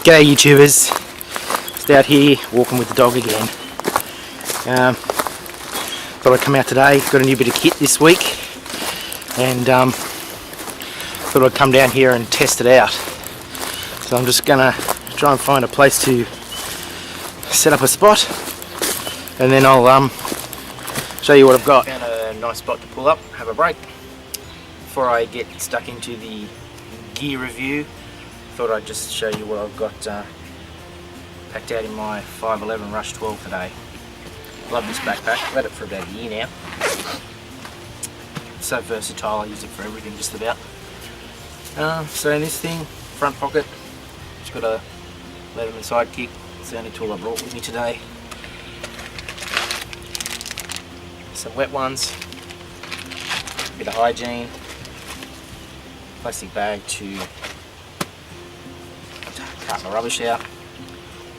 G'day YouTubers, just out here walking with the dog again. Thought I'd come out today, got a new bit of kit this week, and thought I'd come down here and test it out. So I'm just gonna try and find a place to set up a spot, and then I'll show you what I've got. Found a nice spot to pull up, have a break. Before I get stuck into the gear review, thought I'd just show you what I've got packed out in my 511 Rush 12 today. Love this backpack, I've had it for about a year now. It's so versatile, I use it for everything just about. So in this thing, front pocket, it's got a Leatherman sidekick. It's the only tool I brought with me today. Some wet ones, a bit of hygiene, plastic bag to cut my rubbish out.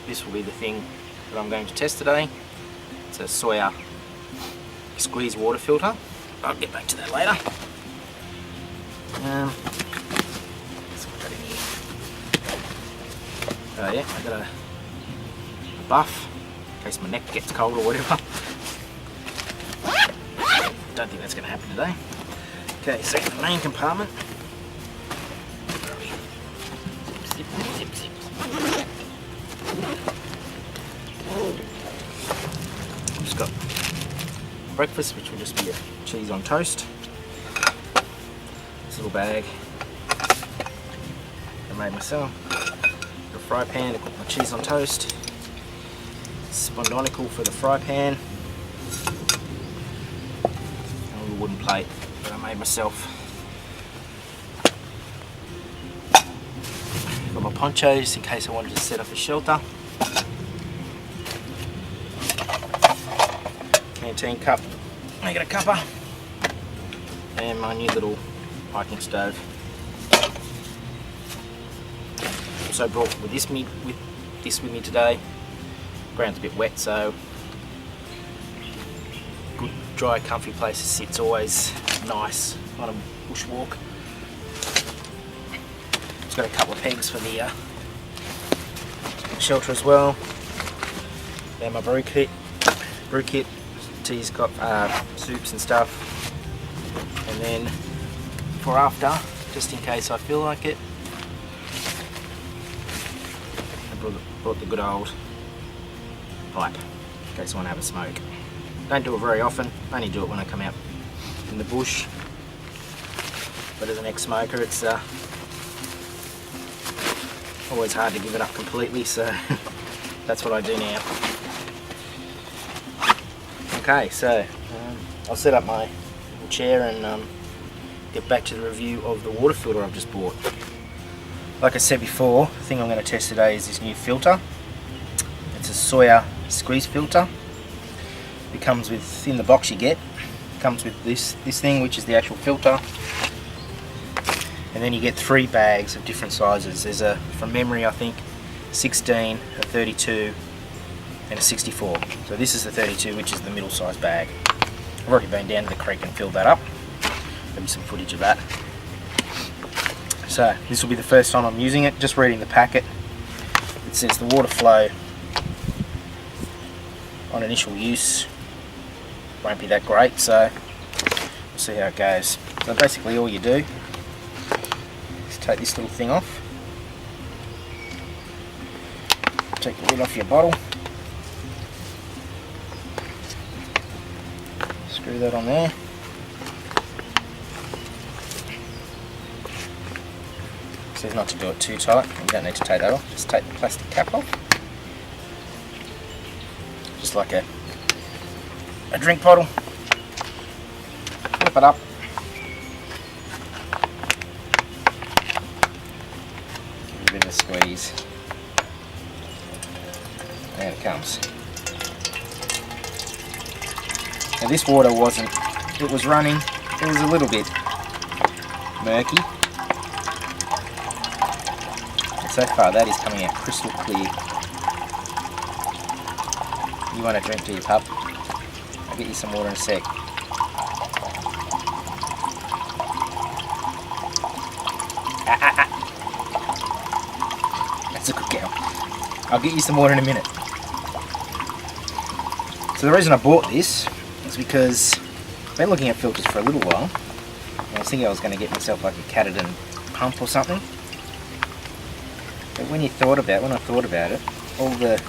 This will be the thing that I'm going to test today. It's a Sawyer squeeze water filter. I'll get back to that later. Let's put that in here. Oh yeah, I got a buff in case my neck gets cold or whatever. Don't think that's going to happen today. Okay, so the main compartment. Zip, zip, zip. Just got breakfast, which will just be a cheese on toast. This little bag I made myself. A fry pan to cook my cheese on toast. Spondonical for the fry pan. And a little wooden plate that I made myself. Got my ponchos in case I wanted to set up a shelter. Canteen cup, make it a cuppa, and my new little hiking stove. Also brought this with me today. Ground's a bit wet, so good dry comfy place to sit. It's always nice on a bushwalk. It's got a couple of pegs for the shelter as well. Then my brew kit. Tea's got soups and stuff, and then for after, just in case I feel like it, I brought the good old pipe in case I want to have a smoke. Don't do it very often, only do it when I come out in the bush, but as an ex-smoker it's always hard to give it up completely, so that's what I do now. Okay, so I'll set up my little chair and get back to the review of the water filter I've just bought. Like I said before, the thing I'm going to test today is this new filter. It's a Sawyer squeeze filter. It comes with, in the box you get, it comes with this thing, which is the actual filter. And then you get 3 bags of different sizes. There's a, from memory I think, 16, a 32, and a 64. So this is the 32, which is the middle size bag. I've already been down to the creek and filled that up. There'll be some footage of that. So this will be the first time I'm using it. Just reading the packet, it says the water flow on initial use won't be that great, so we'll see how it goes. So basically all you do is take this little thing off, take the lid off your bottle, screw that on there. It says not to do it too tight. You don't need to take that off. Just take the plastic cap off. Just like a drink bottle. Flip it up. Give it a bit of a squeeze. There it comes. Now this water it was running, it was a little bit murky. But so far that is coming out crystal clear. You want a drink, do you, pup? I'll get you some water in a sec. It's a good gal. I'll get you some water in a minute. So the reason I bought this is because I've been looking at filters for a little while. I was thinking I was going to get myself like a Catadin pump or something. But when I thought about it, all the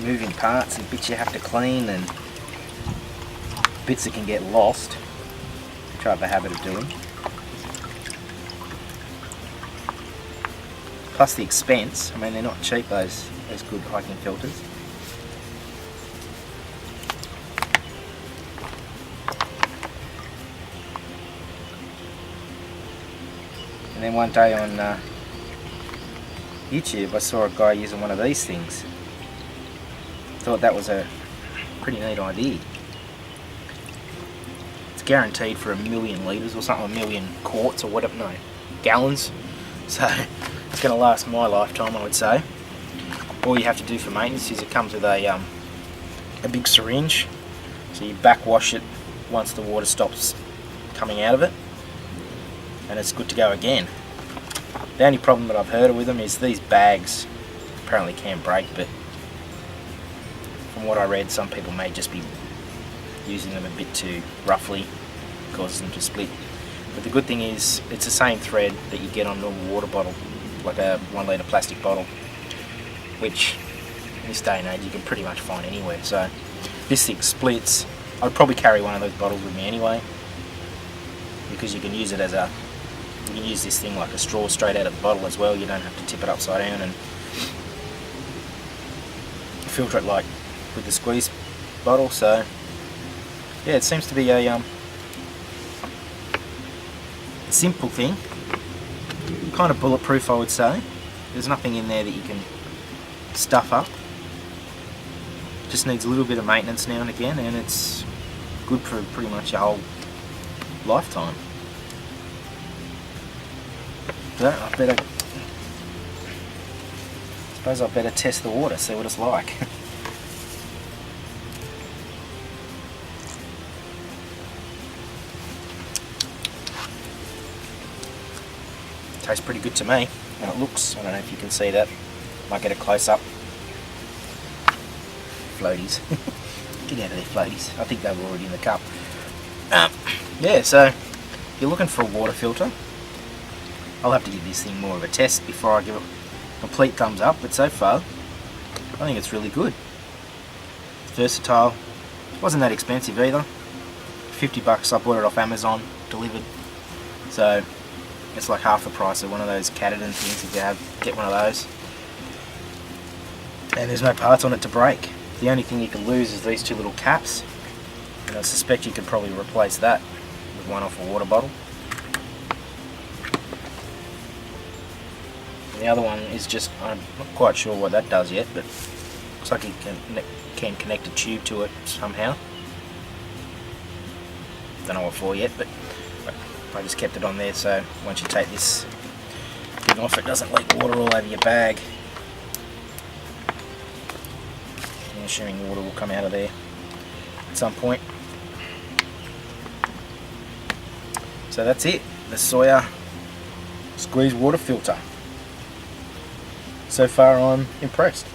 moving parts and bits you have to clean and bits that can get lost, which I have a habit of doing. Plus the expense. I mean, they're not cheap, those good hiking filters. And then one day on YouTube I saw a guy using one of these things. Thought that was a pretty neat idea. It's guaranteed for 1,000,000 litres or something, 1,000,000 quarts or whatever, no, gallons. So it's going to last my lifetime, I would say. All you have to do for maintenance is it comes with a big syringe. So you backwash it once the water stops coming out of it, and it's good to go again. The only problem that I've heard with them is these bags apparently can break, but from what I read, some people may just be using them a bit too roughly, causes them to split. But the good thing is it's the same thread that you get on a normal water bottle, like a 1 litre plastic bottle, which in this day and age you can pretty much find anywhere. So this thing splits. I'd probably carry one of those bottles with me anyway, because you can use it as a, you can use this thing like a straw straight out of the bottle as well. You don't have to tip it upside down and filter it like with the squeeze bottle. So yeah, it seems to be a simple thing, kind of bulletproof, I would say. There's nothing in there that you can stuff up. Just needs a little bit of maintenance now and again, and it's good for pretty much your whole lifetime. So I suppose I better test the water, see what it's like. Tastes pretty good to me, and it looks, I don't know if you can see that, might get a close up. Floaties. Get out of there, floaties. I think they were already in the cup. Yeah, so if you're looking for a water filter, I'll have to give this thing more of a test before I give it a complete thumbs up, but so far I think it's really good. It's versatile. It wasn't that expensive either. $50 I bought it off Amazon, delivered. So it's like half the price of one of those Catadin things if you get one of those. And there's no parts on it to break. The only thing you can lose is these two little caps, and I suspect you could probably replace that with one off a water bottle. And the other one is just, I'm not quite sure what that does yet, but looks like you can connect a tube to it somehow. Don't know what for yet, but I just kept it on there so once you take this thing off, it doesn't leak water all over your bag. I'm assuming water will come out of there at some point. So that's it, the Sawyer squeeze water filter. So far I'm impressed.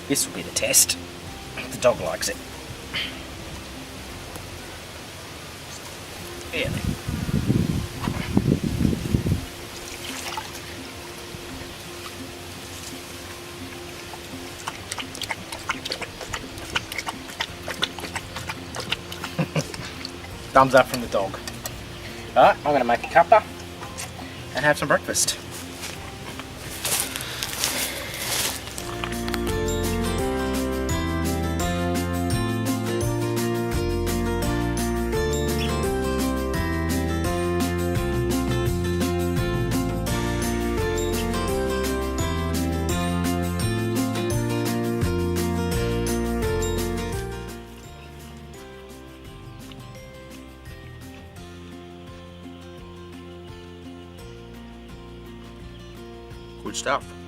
This will be the test. The dog likes it. Yeah. thumbs up from the dog. Alright, I'm going to make a cuppa and have some breakfast. Good stuff.